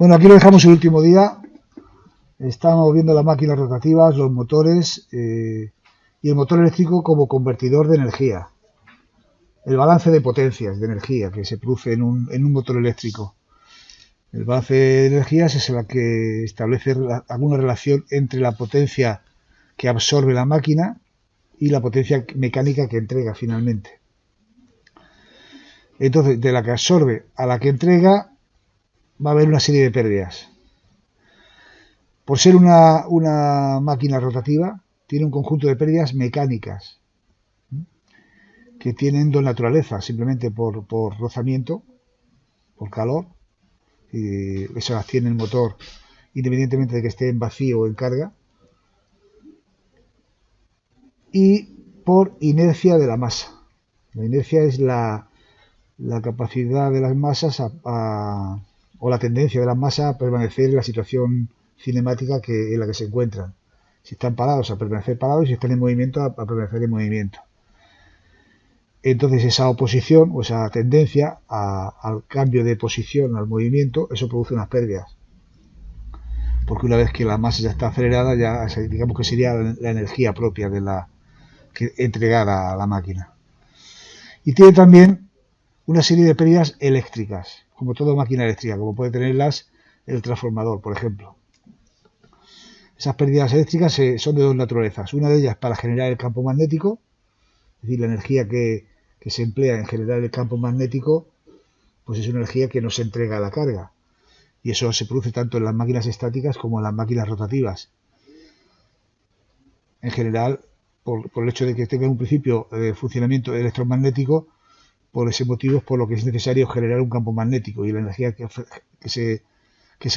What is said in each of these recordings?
Bueno, aquí lo dejamos el último día. Estamos viendo las máquinas rotativas, los motores y el motor eléctrico como convertidor de energía. El balance de potencias de energía que se produce en un motor eléctrico. El balance de energías es el que establece alguna relación entre la potencia que absorbe la máquina y la potencia mecánica que entrega finalmente. Entonces, de la que absorbe a la que entrega va a haber una serie de pérdidas. Por ser una máquina rotativa, tiene un conjunto de pérdidas mecánicas que tienen dos naturalezas, simplemente por rozamiento, por calor, y eso las tiene el motor independientemente de que esté en vacío o en carga, y por inercia de la masa. La inercia es la capacidad de las masas o la tendencia de las masas a permanecer en la situación cinemática en la que se encuentran. Si están parados, a permanecer parados, y si están en movimiento, a permanecer en movimiento. Entonces esa oposición o esa tendencia al cambio de posición, al movimiento, eso produce unas pérdidas. Porque una vez que la masa ya está acelerada, ya digamos que sería la energía propia de que entregada a la máquina. Y tiene también una serie de pérdidas eléctricas, como toda máquina eléctrica, como puede tenerlas el transformador, por ejemplo. Esas pérdidas eléctricas son de dos naturalezas. Una de ellas para generar el campo magnético, es decir, la energía que se emplea en generar el campo magnético, pues es una energía que no se entrega a la carga. Y eso se produce tanto en las máquinas estáticas como en las máquinas rotativas. En general, por el hecho de que tenga un principio de funcionamiento electromagnético, por ese motivo es por lo que es necesario generar un campo magnético, y la energía que se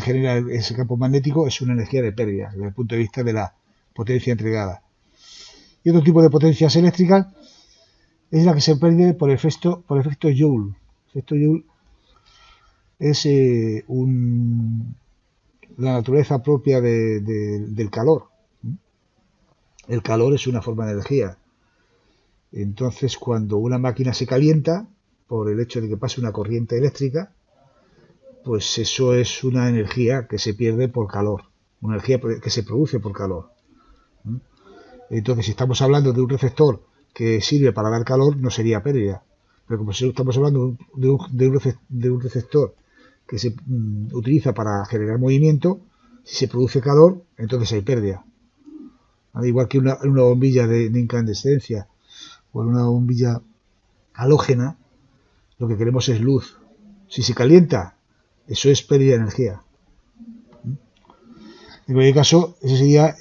genera ese campo magnético es una energía de pérdida desde el punto de vista de la potencia entregada. Y otro tipo de potencias eléctricas es la que se pierde por efecto Joule. El efecto Joule es la naturaleza propia del calor. El calor es una forma de energía. Entonces, cuando una máquina se calienta por el hecho de que pase una corriente eléctrica, pues eso es una energía que se pierde por calor, una energía que se produce por calor. Entonces, si estamos hablando de un receptor que sirve para dar calor, no sería pérdida. Pero como si estamos hablando de un receptor que se utiliza para generar movimiento, si se produce calor, entonces hay pérdida. Al igual que una bombilla de incandescencia o una bombilla halógena, lo que queremos es luz. Si se calienta, eso es pérdida de energía. En cualquier caso, esa sería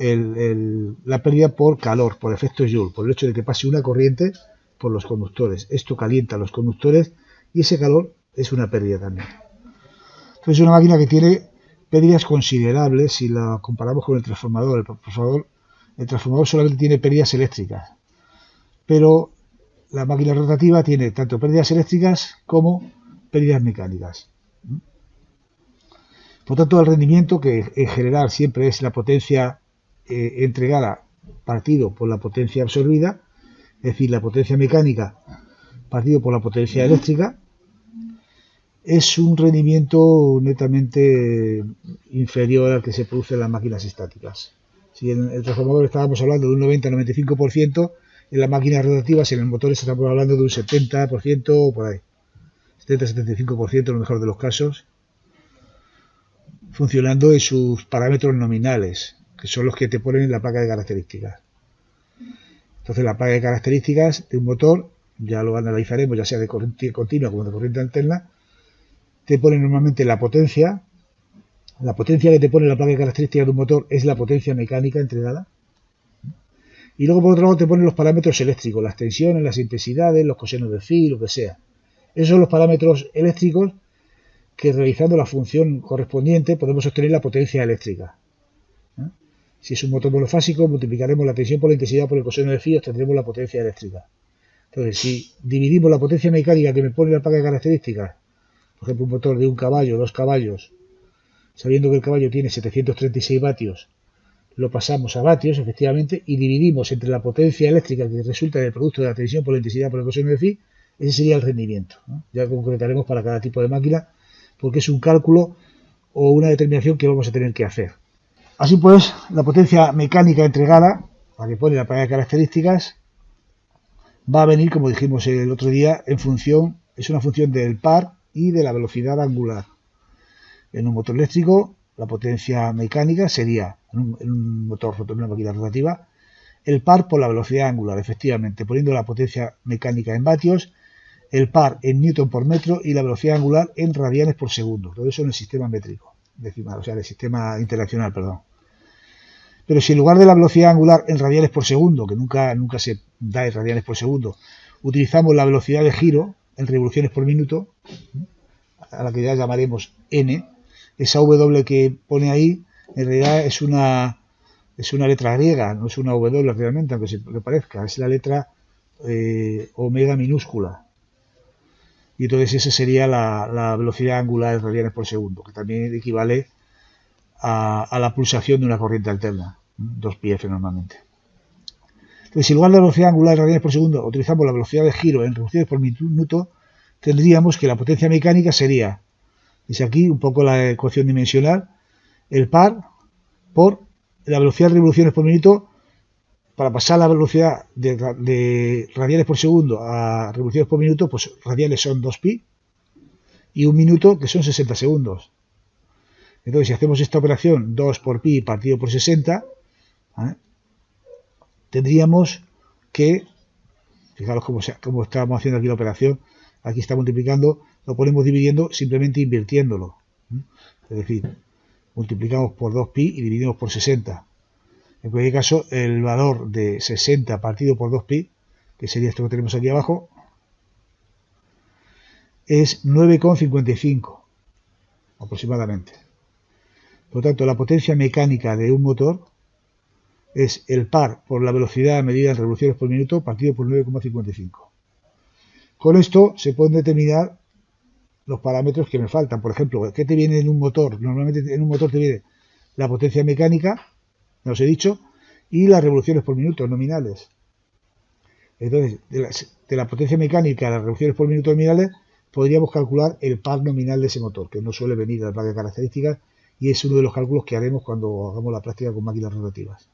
la pérdida por calor, por efecto Joule, por el hecho de que pase una corriente por los conductores. Esto calienta los conductores y ese calor es una pérdida también. Entonces es una máquina que tiene pérdidas considerables si la comparamos con el transformador. El transformador solamente tiene pérdidas eléctricas, pero la máquina rotativa tiene tanto pérdidas eléctricas como pérdidas mecánicas. Por tanto, el rendimiento, que en general siempre es la potencia entregada partido por la potencia absorbida, es decir, la potencia mecánica partido por la potencia eléctrica, es un rendimiento netamente inferior al que se produce en las máquinas estáticas. Si en el transformador estábamos hablando de un 90-95%, en las máquinas rotativas, en el motor estamos hablando de un 70% o por ahí. 70-75% en lo mejor de los casos, funcionando en sus parámetros nominales, que son los que te ponen en la placa de características. Entonces la placa de características de un motor, ya lo analizaremos, ya sea de corriente continua como de corriente alterna, te pone normalmente la potencia que te pone la placa de características de un motor es la potencia mecánica entregada. Y luego por otro lado te ponen los parámetros eléctricos, las tensiones, las intensidades, los cosenos de phi, lo que sea. Esos son los parámetros eléctricos que, realizando la función correspondiente, podemos obtener la potencia eléctrica. Si es un motor monofásico, multiplicaremos la tensión por la intensidad por el coseno de phi y obtendremos la potencia eléctrica. Entonces, si dividimos la potencia mecánica que me pone la placa de características, por ejemplo, un motor de 1 caballo, 2 caballos, sabiendo que el caballo tiene 736 vatios, lo pasamos a vatios, efectivamente, y dividimos entre la potencia eléctrica que resulta del producto de la tensión por la intensidad por el coseno de phi, ese sería el rendimiento. Ya concretaremos para cada tipo de máquina, porque es un cálculo o una determinación que vamos a tener que hacer. Así pues, la potencia mecánica entregada, la que pone la placa de características, va a venir, como dijimos el otro día, es una función del par y de la velocidad angular. En un motor eléctrico, la potencia mecánica sería, en un motor, en una máquina rotativa, el par por la velocidad angular, efectivamente, poniendo la potencia mecánica en vatios, el par en newton por metro y la velocidad angular en radianes por segundo. Todo eso en el sistema métrico decimal, o sea, en el sistema interaccional, perdón. Pero si en lugar de la velocidad angular en radianes por segundo, que nunca se da en radianes por segundo, utilizamos la velocidad de giro en revoluciones por minuto, a la que ya llamaremos n, esa W que pone ahí en realidad es una letra griega, no es una W realmente, aunque se le parezca, es la letra omega minúscula. Y entonces esa sería la velocidad angular en radianes por segundo, que también equivale a la pulsación de una corriente alterna, 2πf normalmente. Entonces, si en lugar de la velocidad angular en radianes por segundo utilizamos la velocidad de giro en revoluciones por minuto, tendríamos que la potencia mecánica sería, dice aquí un poco la ecuación dimensional, el par por la velocidad de revoluciones por minuto. Para pasar la velocidad de radianes por segundo a revoluciones por minuto, pues radianes son 2pi y un minuto que son 60 segundos. Entonces, si hacemos esta operación 2 por pi partido por 60, tendríamos que, fijaros cómo estamos haciendo aquí la operación, aquí está multiplicando, lo ponemos dividiendo simplemente invirtiéndolo. Es decir, multiplicamos por 2pi y dividimos por 60. En cualquier caso, el valor de 60 partido por 2pi, que sería esto que tenemos aquí abajo, es 9,55 aproximadamente. Por lo tanto, la potencia mecánica de un motor es el par por la velocidad medida en revoluciones por minuto partido por 9,55. Con esto se pueden determinar los parámetros que me faltan. Por ejemplo, ¿qué te viene en un motor? Normalmente en un motor te viene la potencia mecánica, ya os he dicho, y las revoluciones por minuto nominales. Entonces, de la potencia mecánica a las revoluciones por minuto nominales, podríamos calcular el par nominal de ese motor, que no suele venir de la placa de características, y es uno de los cálculos que haremos cuando hagamos la práctica con máquinas rotativas,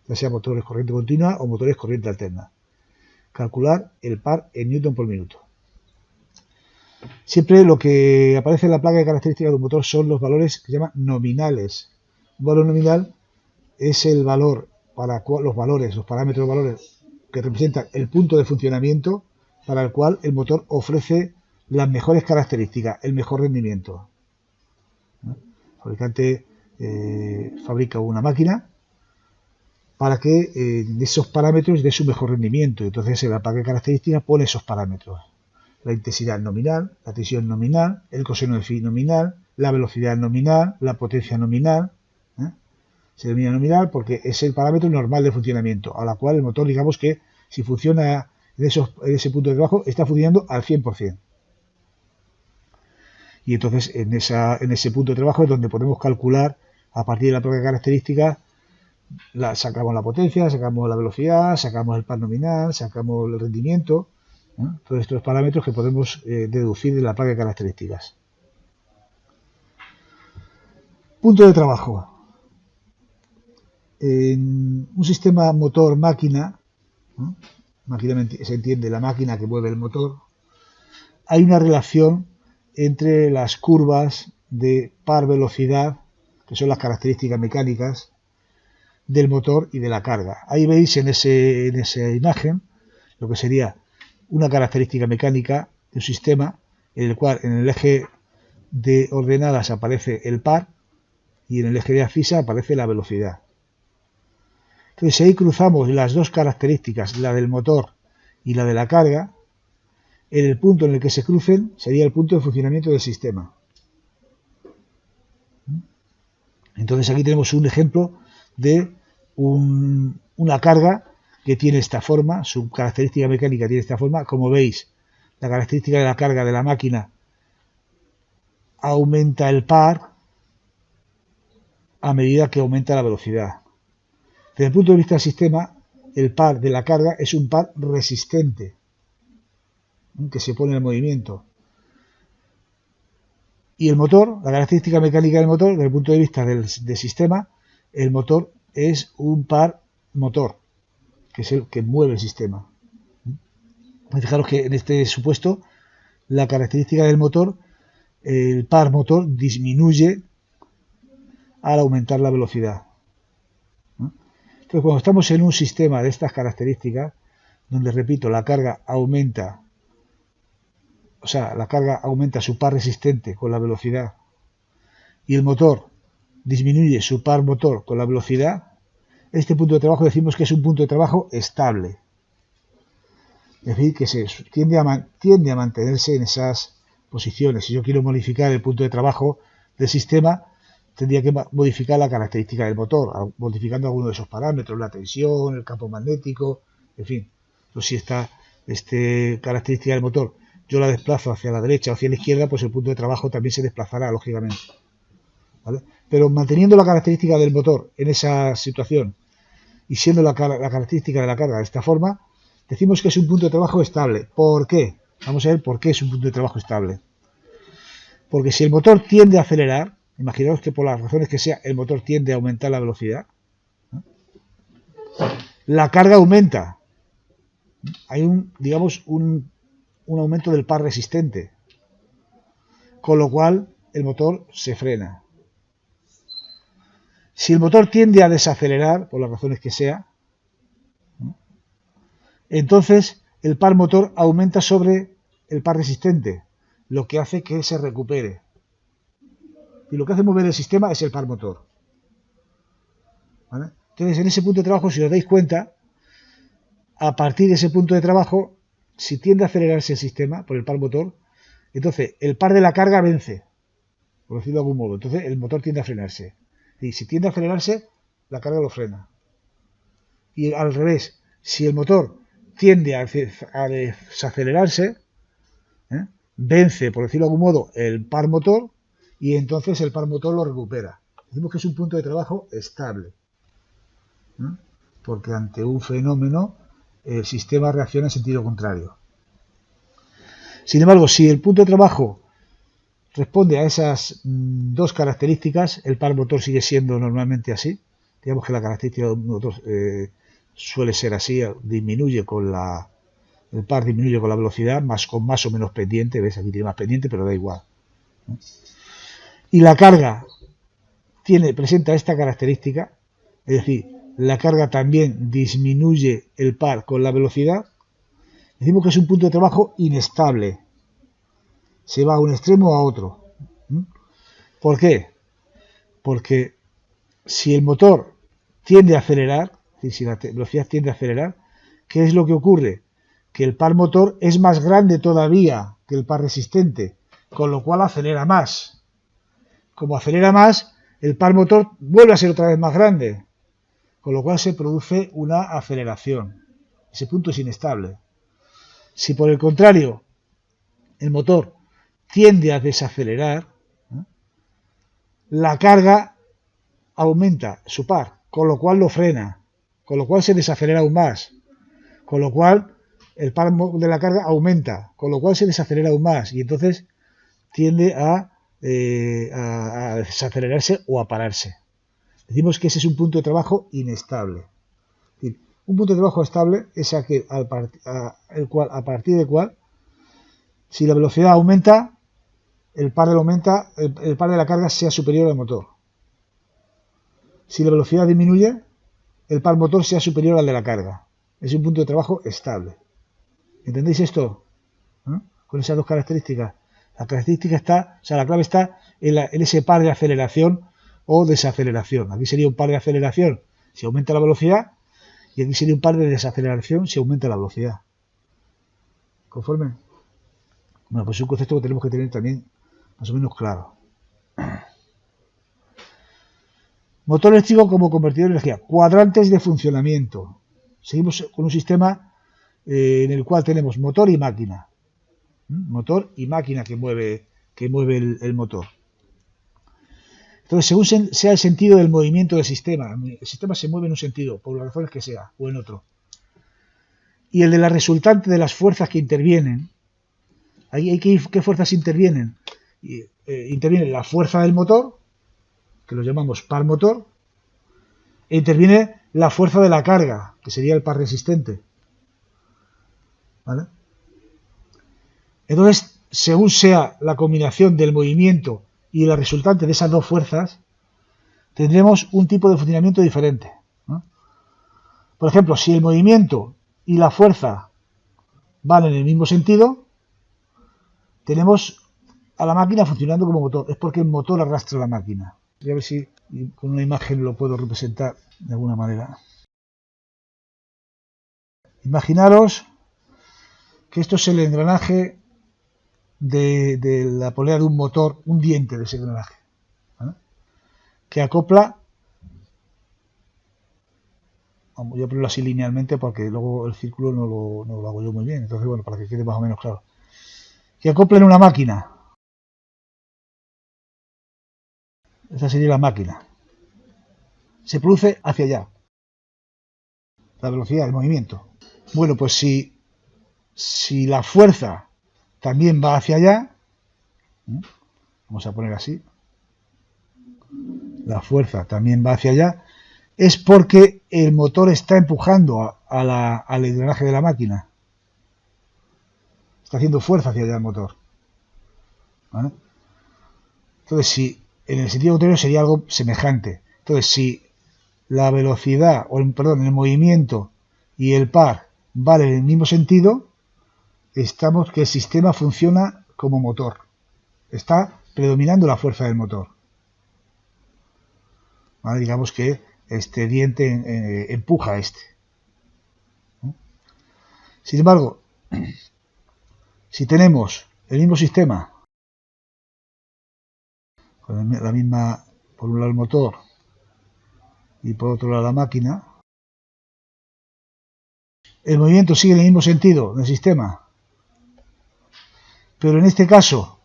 ya sea motores corriente continua o motores corriente alterna. Calcular el par en newton por minuto. Siempre lo que aparece en la placa de características de un motor son los valores que se llaman nominales. Un valor nominal es el valor para los parámetros de valores que representan el punto de funcionamiento para el cual el motor ofrece las mejores características, el mejor rendimiento. El fabricante fabrica una máquina para que en esos parámetros dé su mejor rendimiento. Entonces en la placa de características pone esos parámetros. La intensidad nominal, la tensión nominal, el coseno de phi nominal, la velocidad nominal, la potencia nominal. Se denomina nominal porque es el parámetro normal de funcionamiento, a la cual el motor, digamos que si funciona en ese punto de trabajo, está funcionando al 100%. Y entonces en ese punto de trabajo es donde podemos calcular, a partir de la propia característica, sacamos la potencia, sacamos la velocidad, sacamos el par nominal, sacamos el rendimiento, todos estos parámetros que podemos deducir de la placa de características. Punto de trabajo. En un sistema motor-máquina, máquina se entiende la máquina que mueve el motor, hay una relación entre las curvas de par velocidad, que son las características mecánicas del motor y de la carga. Ahí veis en esa imagen lo que sería una característica mecánica de un sistema en el cual en el eje de ordenadas aparece el par y en el eje de abscisa aparece la velocidad. Entonces, si ahí cruzamos las dos características, la del motor y la de la carga, en el punto en el que se crucen sería el punto de funcionamiento del sistema. Entonces aquí tenemos un ejemplo de una carga que tiene esta forma, su característica mecánica tiene esta forma. Como veis, la característica de la carga de la máquina aumenta el par a medida que aumenta la velocidad. Desde el punto de vista del sistema, el par de la carga es un par resistente, que se pone en movimiento. Y el motor, la característica mecánica del motor, desde el punto de vista del sistema, el motor es un par motor, que es el que mueve el sistema. Fijaros que en este supuesto, la característica del motor, el par motor disminuye al aumentar la velocidad. Entonces, cuando estamos en un sistema de estas características, donde, repito, la carga aumenta, o sea, la carga aumenta su par resistente con la velocidad y el motor disminuye su par motor con la velocidad, este punto de trabajo decimos que es un punto de trabajo estable. Es decir, que se tiende a mantenerse en esas posiciones. Si yo quiero modificar el punto de trabajo del sistema, tendría que modificar la característica del motor, modificando alguno de esos parámetros, la tensión, el campo magnético, en fin. Entonces, si esta característica del motor yo la desplazo hacia la derecha o hacia la izquierda, pues el punto de trabajo también se desplazará, lógicamente. ¿Vale? Pero manteniendo la característica del motor en esa situación y siendo la característica de la carga de esta forma, decimos que es un punto de trabajo estable. ¿Por qué? Vamos a ver por qué es un punto de trabajo estable. Porque si el motor tiende a acelerar, imaginaos que por las razones que sea el motor tiende a aumentar la velocidad, ¿no? La carga aumenta. Hay un aumento del par resistente, con lo cual el motor se frena. Si el motor tiende a desacelerar, por las razones que sea, ¿no?, entonces el par motor aumenta sobre el par resistente, lo que hace que se recupere. Y lo que hace mover el sistema es el par motor. ¿Vale? Entonces, en ese punto de trabajo, si os dais cuenta, a partir de ese punto de trabajo, si tiende a acelerarse el sistema por el par motor, entonces el par de la carga vence, por decirlo de algún modo. Entonces el motor tiende a frenarse. Y si tiende a acelerarse, la carga lo frena. Y al revés, si el motor tiende a desacelerarse, vence, por decirlo de algún modo, el par motor y entonces el par motor lo recupera. Decimos que es un punto de trabajo estable, porque ante un fenómeno el sistema reacciona en sentido contrario. Sin embargo, si el punto de trabajo responde a esas dos características, el par motor sigue siendo normalmente así. Digamos que la característica del motor suele ser así, disminuye con el par disminuye con la velocidad, con más o menos pendiente. Ves, aquí tiene más pendiente, pero da igual. Y la carga presenta esta característica, es decir, la carga también disminuye el par con la velocidad. Decimos que es un punto de trabajo inestable. Se va a un extremo o a otro. ¿Por qué? Porque si el motor tiende a acelerar, es decir, si la velocidad tiende a acelerar, ¿qué es lo que ocurre? Que el par motor es más grande todavía que el par resistente, con lo cual acelera más. Como acelera más, el par motor vuelve a ser otra vez más grande, con lo cual se produce una aceleración. Ese punto es inestable. Si por el contrario el motor tiende a desacelerar, la carga aumenta su par, con lo cual lo frena, con lo cual se desacelera aún más, con lo cual el par de la carga aumenta, con lo cual se desacelera aún más y entonces tiende a desacelerarse o a pararse. Decimos que ese es un punto de trabajo inestable. Es decir, un punto de trabajo estable es aquel a partir del cual, si la velocidad aumenta, el par de la carga sea superior al motor. Si la velocidad disminuye, el par motor sea superior al de la carga. Es un punto de trabajo estable. ¿Entendéis esto? Con esas dos características. La clave está en ese par de aceleración o desaceleración. Aquí sería un par de aceleración si aumenta la velocidad y aquí sería un par de desaceleración si aumenta la velocidad. ¿Conforme? Bueno, pues es un concepto que tenemos que tener también más o menos claro. Motor eléctrico como convertidor de energía. Cuadrantes de funcionamiento. Seguimos con un sistema en el cual tenemos motor y máquina. Motor y máquina que mueve el motor. Entonces, según sea el sentido del movimiento del sistema, el sistema se mueve en un sentido, por las razones que sea, o en otro. Y el de la resultante de las fuerzas que intervienen. ¿Qué fuerzas intervienen? interviene la fuerza del motor, que lo llamamos par motor, e interviene la fuerza de la carga, que sería el par resistente. ¿Vale? Entonces, según sea la combinación del movimiento y la resultante de esas dos fuerzas, tendremos un tipo de funcionamiento diferente, ¿no? Por ejemplo, si el movimiento y la fuerza van en el mismo sentido, tenemos a la máquina funcionando como motor. Es porque el motor arrastra la máquina. Voy a ver si con una imagen lo puedo representar de alguna manera. Imaginaros que esto es el engranaje de la polea de un motor, un diente de ese engranaje, ¿vale? Que acopla, voy a ponerlo así linealmente porque luego el círculo no lo hago yo muy bien, entonces bueno, para que quede más o menos claro, que acopla en una máquina. Esa sería la máquina. Se produce hacia allá la velocidad del movimiento. Bueno, pues si la fuerza también va hacia allá, vamos a poner así, la fuerza también va hacia allá, es porque el motor está empujando al engranaje de la máquina. Está haciendo fuerza hacia allá el motor, ¿vale? Entonces, si en el sentido contrario sería algo semejante. Entonces, si la velocidad, el movimiento y el par van en el mismo sentido, estamos que el sistema funciona como motor. Está predominando la fuerza del motor. ¿Vale? Digamos que este diente empuja a este. Sin embargo, si tenemos el mismo sistema, con la misma, por un lado el motor y por otro lado la máquina, el movimiento sigue en el mismo sentido del sistema, pero en este caso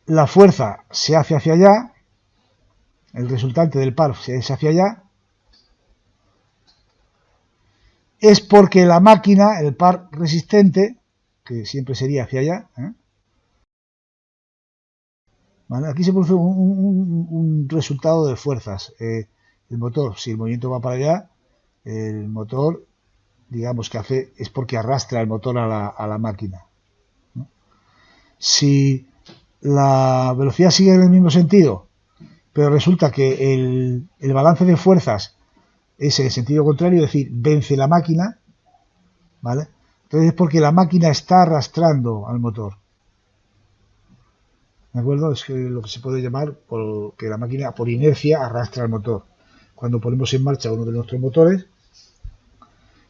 la fuerza se hace hacia allá, el resultante del par se hace hacia allá, es porque la máquina, el par resistente, que siempre sería hacia allá, ¿vale? Aquí se produce un resultado de fuerzas. El motor, si el movimiento va para allá, el motor, digamos que hace, es porque arrastra el motor a la máquina, ¿no? Si la velocidad sigue en el mismo sentido, pero resulta que el balance de fuerzas es en el sentido contrario, es decir, vence la máquina, ¿vale? Entonces es porque la máquina está arrastrando al motor, ¿de acuerdo? Es lo que se puede llamar que la máquina por inercia arrastra al motor. Cuando ponemos en marcha uno de nuestros motores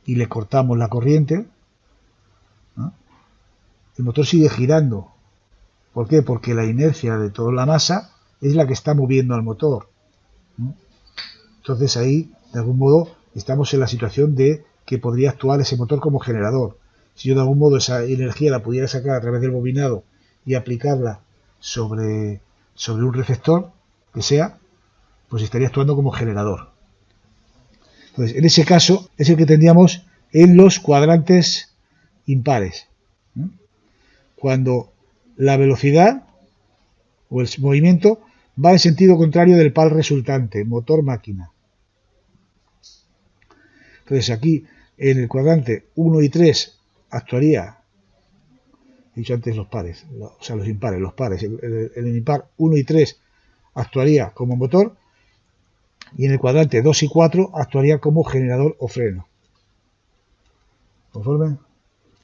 y le cortamos la corriente, ¿no?, el motor sigue girando. ¿Por qué? Porque la inercia de toda la masa es la que está moviendo al motor, ¿no? Entonces ahí, de algún modo, estamos en la situación de que podría actuar ese motor como generador. Si yo de algún modo esa energía la pudiera sacar a través del bobinado y aplicarla sobre un receptor que sea, pues estaría actuando como generador. Entonces, en ese caso es el que tendríamos en los cuadrantes impares, ¿no?, cuando la velocidad o el movimiento va en sentido contrario del par resultante, motor-máquina. Entonces aquí en el cuadrante 1 y 3 actuaría, he dicho antes los pares, o sea los impares, los pares, en el impar 1 y 3 actuaría como motor y en el cuadrante 2 y 4 actuaría como generador o freno. ¿Conforme?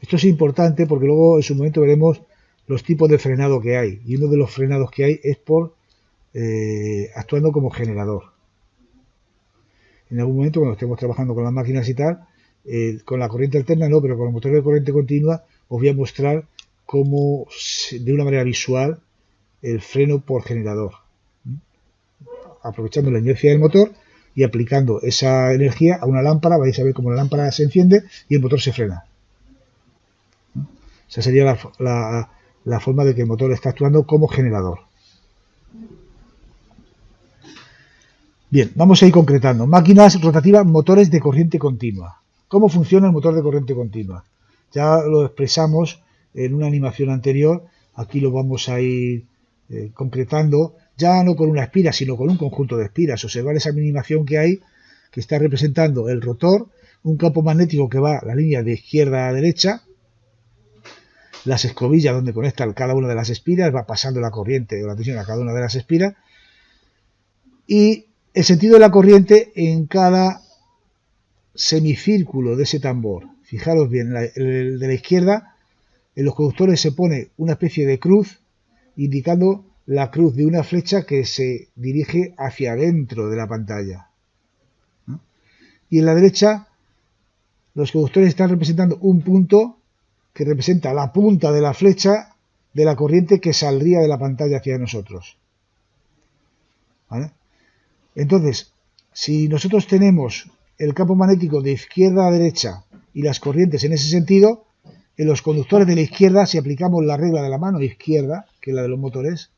Esto es importante porque luego en su momento veremos los tipos de frenado que hay, y uno de los frenados que hay es por actuando como generador. En algún momento cuando estemos trabajando con las máquinas y tal, con la corriente alterna no, pero con los motores de corriente continua os voy a mostrar cómo de una manera visual el freno por generador, aprovechando la inercia del motor y aplicando esa energía a una lámpara. Vais a ver cómo la lámpara se enciende y el motor se frena. Esa sería la forma de que el motor está actuando como generador. Bien, vamos a ir concretando. Máquinas rotativas, motores de corriente continua. ¿Cómo funciona el motor de corriente continua? Ya lo expresamos en una animación anterior Aquí lo vamos a ir concretando, ya no con una espira, sino con un conjunto de espiras. Observar esa animación que hay, que está representando el rotor, un campo magnético que va la línea de izquierda a derecha, las escobillas donde conectan cada una de las espiras, va pasando la corriente o la tensión a cada una de las espiras, y el sentido de la corriente en cada semicírculo de ese tambor. Fijaros bien, el de la izquierda, en los conductores se pone una especie de cruz, indicando la cruz de una flecha que se dirige hacia adentro de la pantalla, ¿no? Y en la derecha, los conductores están representando un punto que representa la punta de la flecha de la corriente que saldría de la pantalla hacia nosotros, ¿vale? Entonces, si nosotros tenemos el campo magnético de izquierda a derecha y las corrientes en ese sentido, en los conductores de la izquierda, si aplicamos la regla de la mano izquierda, que es la de los motores,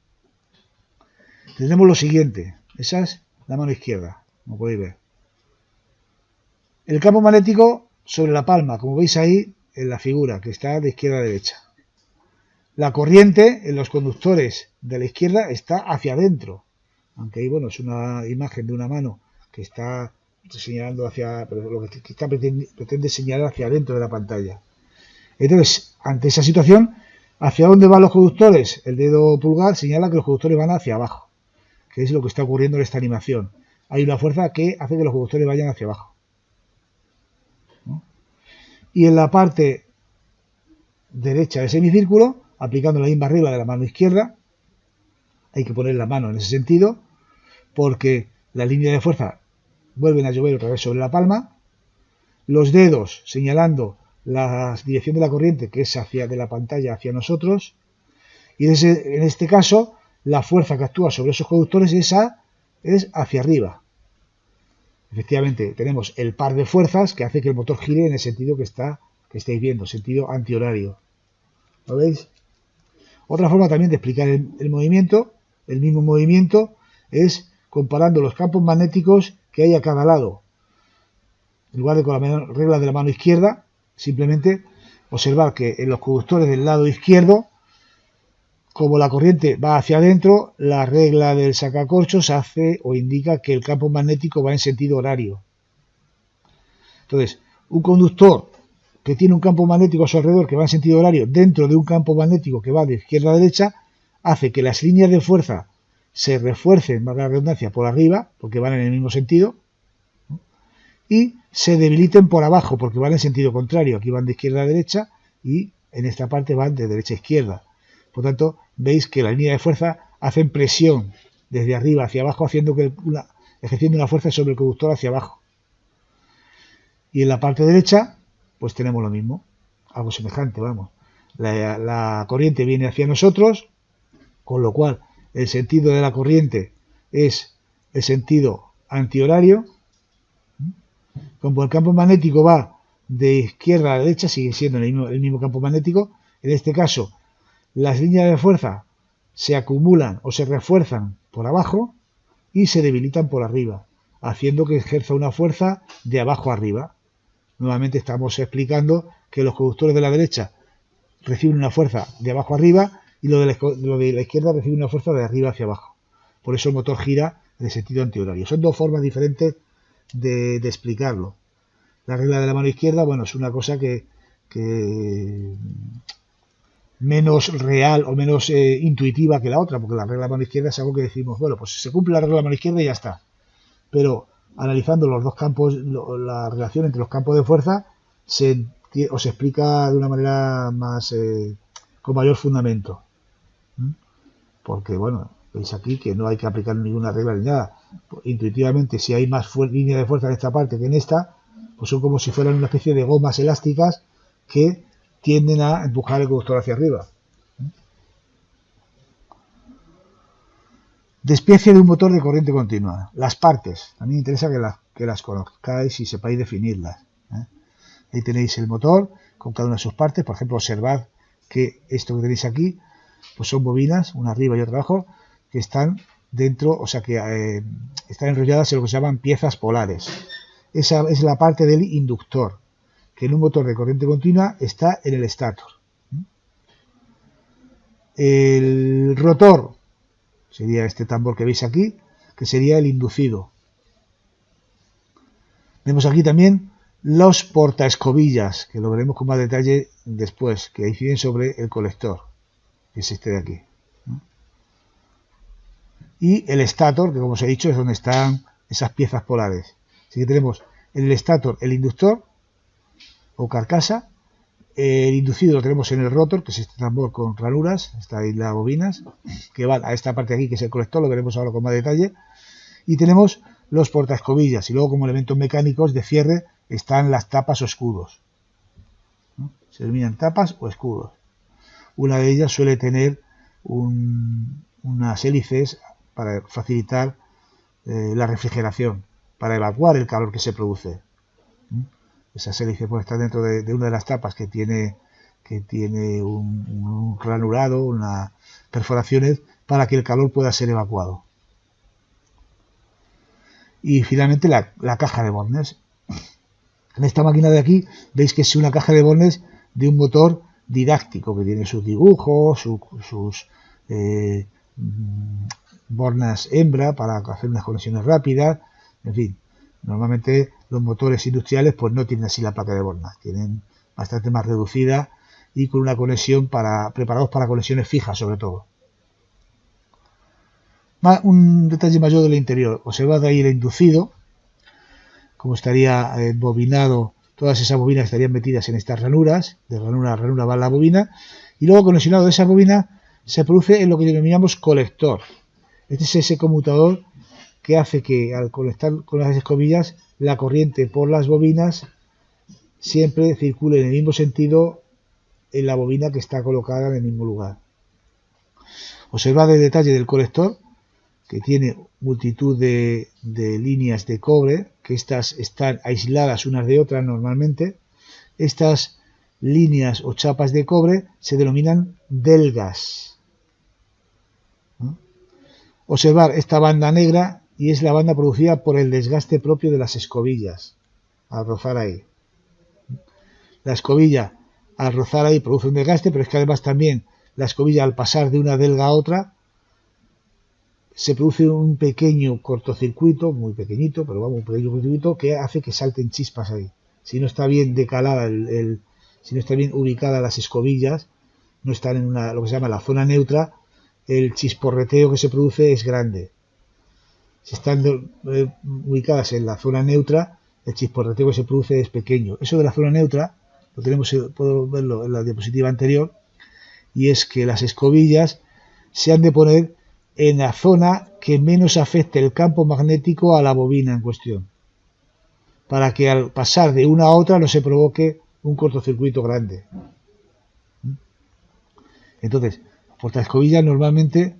tendremos lo siguiente. Esa es la mano izquierda, como podéis ver. El campo magnético sobre la palma, como veis ahí en la figura, que está de izquierda a derecha. La corriente en los conductores de la izquierda está hacia adentro, aunque ahí, bueno, es una imagen de una mano que está señalando hacia, pero lo que está pretende señalar hacia adentro de la pantalla. Entonces, ante esa situación, ¿hacia dónde van los conductores? El dedo pulgar señala que los conductores van hacia abajo, que es lo que está ocurriendo en esta animación. Hay una fuerza que hace que los conductores vayan hacia abajo, ¿no? Y en la parte derecha del semicírculo, aplicando la misma regla de la mano izquierda, hay que poner la mano en ese sentido, porque las líneas de fuerza vuelven a llover otra vez sobre la palma, los dedos señalando la dirección de la corriente, que es hacia de la pantalla hacia nosotros, y en este caso la fuerza que actúa sobre esos conductores es hacia arriba. Efectivamente, tenemos el par de fuerzas que hace que el motor gire en el sentido que estáis viendo, sentido antihorario. ¿Lo veis? Otra forma también de explicar el movimiento, el mismo movimiento, es comparando los campos magnéticos que hay a cada lado. En lugar de con la regla de la mano izquierda, simplemente observar que en los conductores del lado izquierdo, como la corriente va hacia adentro, la regla del sacacorchos hace o indica que el campo magnético va en sentido horario. Entonces, un conductor que tiene un campo magnético a su alrededor que va en sentido horario dentro de un campo magnético que va de izquierda a derecha, hace que las líneas de fuerza se refuercen, valga la redundancia, por arriba, porque van en el mismo sentido, ¿no? Y se debiliten por abajo, porque van en sentido contrario. Aquí van de izquierda a derecha y en esta parte van de derecha a izquierda. Por tanto, veis que la línea de fuerza hacen presión desde arriba hacia abajo, ejerciendo una fuerza sobre el conductor hacia abajo. Y en la parte derecha, pues tenemos lo mismo, algo semejante, vamos. La corriente viene hacia nosotros, con lo cual el sentido de la corriente es el sentido antihorario. Como el campo magnético va de izquierda a derecha, sigue siendo el mismo campo magnético. En este caso, las líneas de fuerza se acumulan o se refuerzan por abajo y se debilitan por arriba, haciendo que ejerza una fuerza de abajo arriba. Nuevamente estamos explicando que los conductores de la derecha reciben una fuerza de abajo arriba y lo de la izquierda recibe una fuerza de arriba hacia abajo. Por eso el motor gira en el sentido antihorario. Son dos formas diferentes de explicarlo. La regla de la mano izquierda, bueno, es una cosa que menos real o menos intuitiva que la otra, porque la regla de la mano izquierda es algo que decimos, bueno, pues se cumple la regla de la mano izquierda y ya está. Pero analizando los dos campos, la relación entre los campos de fuerza, se explica de una manera más con mayor fundamento. Porque, bueno, veis aquí que no hay que aplicar ninguna regla ni nada. Intuitivamente, si hay más línea de fuerza en esta parte que en esta, pues son como si fueran una especie de gomas elásticas que tienden a empujar el conductor hacia arriba. Despiece de un motor de corriente continua. Las partes. A mí me interesa que las conozcáis y sepáis definirlas. Ahí tenéis el motor con cada una de sus partes. Por ejemplo, observad que esto que tenéis aquí pues son bobinas, una arriba y otra abajo, que están dentro, o sea que están enrolladas en lo que se llaman piezas polares. Esa es la parte del inductor, que en un motor de corriente continua está en el estator. El rotor sería este tambor que veis aquí, que sería el inducido. Vemos aquí también los portaescobillas, que lo veremos con más detalle después, que inciden sobre el colector, que es este de aquí. Y el estator, que como os he dicho es donde están esas piezas polares. Así que tenemos en el estator el inductor o carcasa, el inducido lo tenemos en el rotor, que es este tambor con ranuras, está ahí las bobinas, que van a esta parte de aquí, que es el colector, lo veremos ahora con más detalle. Y tenemos los portaescobillas, y luego como elementos mecánicos de cierre están las tapas o escudos. Se denominan tapas o escudos. Una de ellas suele tener unas hélices para facilitar la refrigeración, para evacuar el calor que se produce. Esas hélices pueden estar dentro de una de las tapas que tiene un ranurado, unas perforaciones, para que el calor pueda ser evacuado. Y finalmente la caja de bornes. En esta máquina de aquí veis que es una caja de bornes de un motor didáctico, que tiene sus dibujos, sus bornas hembra para hacer unas conexiones rápidas, en fin. Normalmente los motores industriales pues no tienen así la placa de bornas, tienen bastante más reducida y con una conexión preparados para conexiones fijas sobre todo. Un detalle mayor del interior, observad ahí el inducido, como estaría bobinado, todas esas bobinas estarían metidas en estas ranuras, de ranura a ranura va la bobina, y luego conexionado de esa bobina se produce en lo que denominamos colector. Este es ese conmutador que hace que al conectar con las escobillas la corriente por las bobinas siempre circule en el mismo sentido en la bobina que está colocada en el mismo lugar. Observad el detalle del colector, que tiene multitud de líneas de cobre, que estas están aisladas unas de otras normalmente. Estas líneas o chapas de cobre se denominan delgas. Observar esta banda negra, y es la banda producida por el desgaste propio de las escobillas al rozar ahí. La escobilla al rozar ahí produce un desgaste, pero es que además también la escobilla al pasar de una delga a otra se produce un pequeño cortocircuito, muy pequeñito, pero vamos, un pequeño cortocircuito que hace que salten chispas ahí. Si no está bien decalada, si no está bien ubicada las escobillas, no están en lo que se llama la zona neutra, el chisporreteo que se produce es grande. Si están ubicadas en la zona neutra, el chisporreteo que se produce es pequeño. Eso de la zona neutra, puedo verlo en la diapositiva anterior, y es que las escobillas se han de poner en la zona que menos afecte el campo magnético a la bobina en cuestión, para que al pasar de una a otra no se provoque un cortocircuito grande. Entonces, los portaescobillas normalmente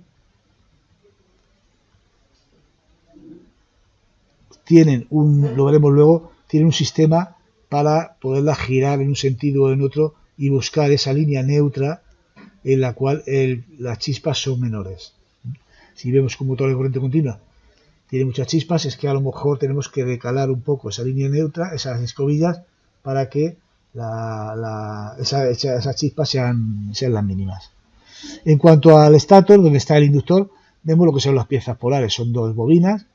tienen lo veremos luego, tienen un sistema para poderla girar en un sentido o en otro y buscar esa línea neutra en la cual las chispas son menores. Si vemos que un motor de corriente continua tiene muchas chispas, es que a lo mejor tenemos que decalar un poco esa línea neutra, esas escobillas, para que esas chispas sean las mínimas. En cuanto al estator, donde está el inductor, vemos lo que son las piezas polares, son dos bobinas.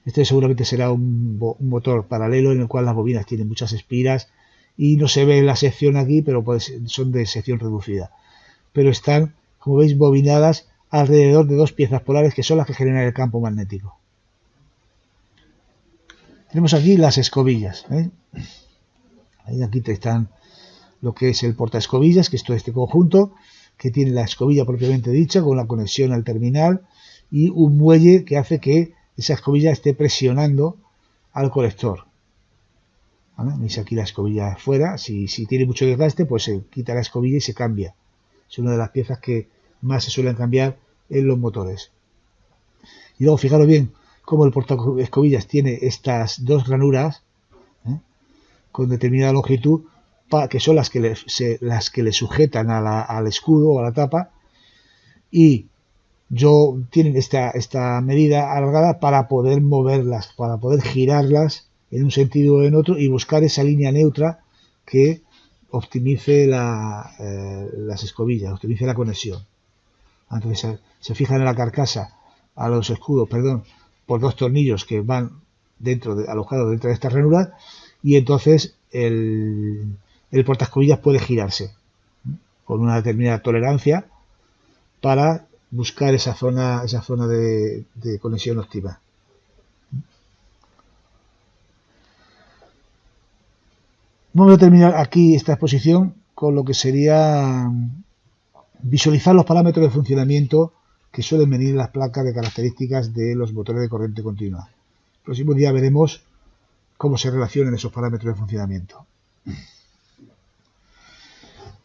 Este seguramente será un motor paralelo en el cual las bobinas tienen muchas espiras y no se ve la sección aquí, pero son de sección reducida. Pero están, como veis, bobinadas alrededor de dos piezas polares que son las que generan el campo magnético. Tenemos aquí las escobillas. Aquí están lo que es el portaescobillas, que es todo este conjunto, que tiene la escobilla propiamente dicha, con la conexión al terminal, y un muelle que hace que esa escobilla esté presionando al colector. Veis aquí la escobilla fuera, si tiene mucho desgaste, pues se quita la escobilla y se cambia. Es una de las piezas que más se suelen cambiar en los motores. Y luego fijaros bien cómo el portaescobillas tiene estas dos ranuras con determinada longitud, que son las que le sujetan al escudo o a la tapa, y tienen esta medida alargada para poder moverlas, para poder girarlas en un sentido o en otro y buscar esa línea neutra que optimice las escobillas, optimice la conexión. Entonces se fijan en la carcasa a los escudos, por dos tornillos que van alojados dentro de esta ranura, y entonces el portaescobillas puede girarse con una determinada tolerancia para buscar esa zona de conexión óptima. Vamos a terminar aquí esta exposición con lo que sería visualizar los parámetros de funcionamiento que suelen venir en las placas de características de los motores de corriente continua. El próximo día veremos cómo se relacionan esos parámetros de funcionamiento.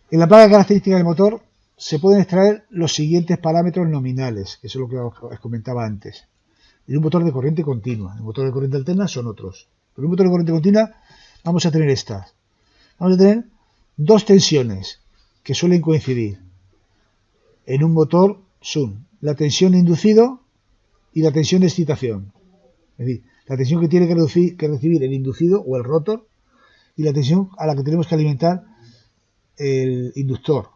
En la placa de características del motor se pueden extraer los siguientes parámetros nominales, que eso es lo que os comentaba antes. En un motor de corriente continua, en un motor de corriente alterna son otros. Pero en un motor de corriente continua vamos a tener estas. Vamos a tener dos tensiones que suelen coincidir en un motor SUN, la tensión de inducido y la tensión de excitación. Es decir, la tensión que tiene que recibir el inducido o el rotor y la tensión a la que tenemos que alimentar el inductor,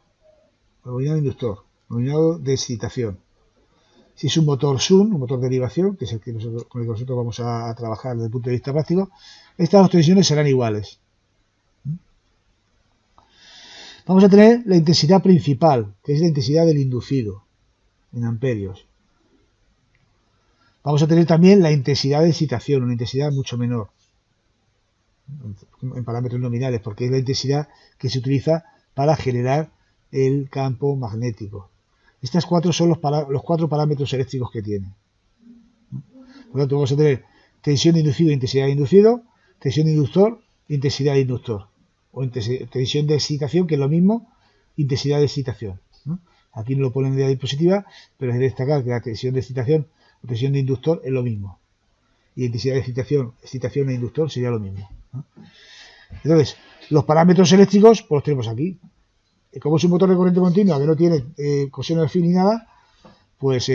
el bobinado inductor, el bobinado de excitación. Si es un motor SUN, un motor de derivación, que es el que con el que nosotros vamos a trabajar desde el punto de vista práctico, estas dos tensiones serán iguales. Vamos a tener la intensidad principal, que es la intensidad del inducido, en amperios. Vamos a tener también la intensidad de excitación, una intensidad mucho menor, en parámetros nominales, porque es la intensidad que se utiliza para generar el campo magnético. Estas cuatro son los cuatro parámetros eléctricos que tiene. Por lo tanto, vamos a tener tensión de inducido e intensidad de inducido, tensión de inductor e intensidad de inductor. O tensión de excitación, que es lo mismo, intensidad de excitación. Aquí no lo ponen en la diapositiva, pero es de destacar que la tensión de excitación o tensión de inductor es lo mismo. Y intensidad de excitación e inductor sería lo mismo. Entonces, los parámetros eléctricos pues los tenemos aquí. Como es un motor de corriente continua que no tiene coseno de phi ni nada, pues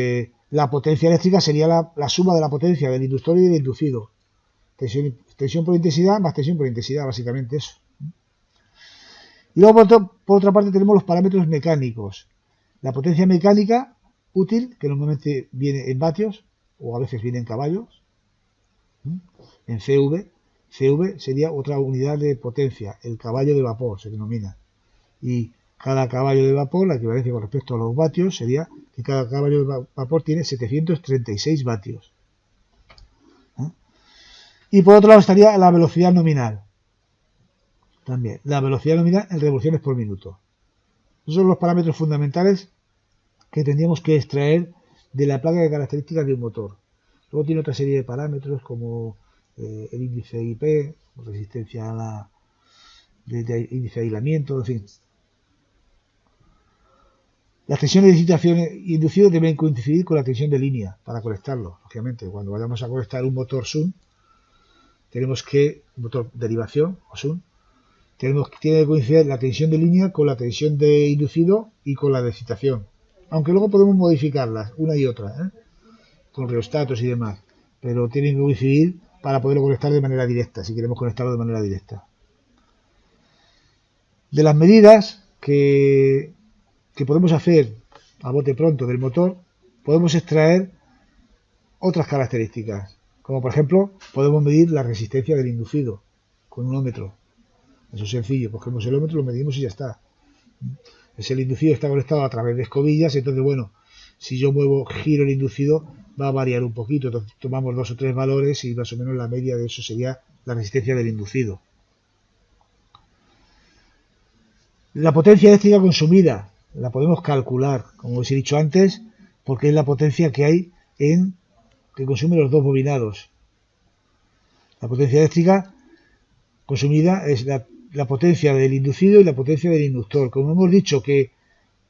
la potencia eléctrica sería la suma de la potencia del inductor y del inducido. Tensión por intensidad más tensión por intensidad, básicamente eso. Y luego, por otra parte, tenemos los parámetros mecánicos. La potencia mecánica útil, que normalmente viene en vatios, o a veces viene en caballos, en CV. CV sería otra unidad de potencia, el caballo de vapor se denomina. Y cada caballo de vapor, la equivalencia con respecto a los vatios, sería que cada caballo de vapor tiene 736 vatios. Y por otro lado estaría la velocidad nominal. También, la velocidad nominal en revoluciones por minuto. Esos son los parámetros fundamentales que tendríamos que extraer de la placa de características de un motor. Luego tiene otra serie de parámetros como el índice IP, resistencia a índice de aislamiento, en fin. Las tensiones de excitación y inducido deben coincidir con la tensión de línea para conectarlo. Lógicamente, cuando vayamos a conectar un motor SUN, tenemos que, un motor derivación o SUN, tiene que coincidir la tensión de línea con la tensión de inducido y con la de excitación. Aunque luego podemos modificarlas, una y otra, con rheostatos y demás. Pero tienen que coincidir para poderlo conectar de manera directa, si queremos conectarlo de manera directa. De las medidas que podemos hacer a bote pronto del motor, podemos extraer otras características. Como por ejemplo, podemos medir la resistencia del inducido con un ómetro. Eso es sencillo, cogemos el ómetro, lo medimos y ya está. El inducido está conectado a través de escobillas, entonces bueno, si yo giro el inducido, va a variar un poquito. Entonces tomamos 2 o 3 valores y más o menos la media de eso sería la resistencia del inducido. La potencia eléctrica consumida la podemos calcular, como os he dicho antes, porque es la potencia que hay que consumen los dos bobinados. La potencia eléctrica consumida es la potencia del inducido y la potencia del inductor. Como hemos dicho que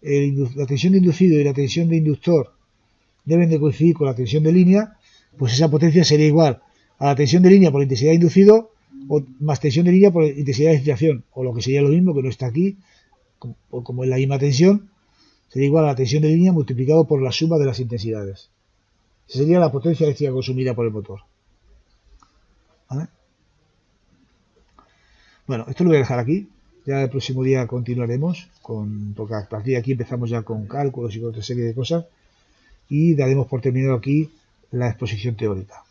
la tensión de inducido y la tensión de inductor deben de coincidir con la tensión de línea, pues esa potencia sería igual a la tensión de línea por la intensidad de inducido o más tensión de línea por la intensidad de excitación, o lo que sería lo mismo, que no está aquí, como es la misma tensión, sería igual a la tensión de línea multiplicado por la suma de las intensidades. Esa sería la potencia eléctrica consumida por el motor. ¿Vale? Bueno, esto lo voy a dejar aquí. Ya el próximo día continuaremos, porque a partir de aquí empezamos ya con cálculos y con otra serie de cosas, y daremos por terminado aquí la exposición teórica.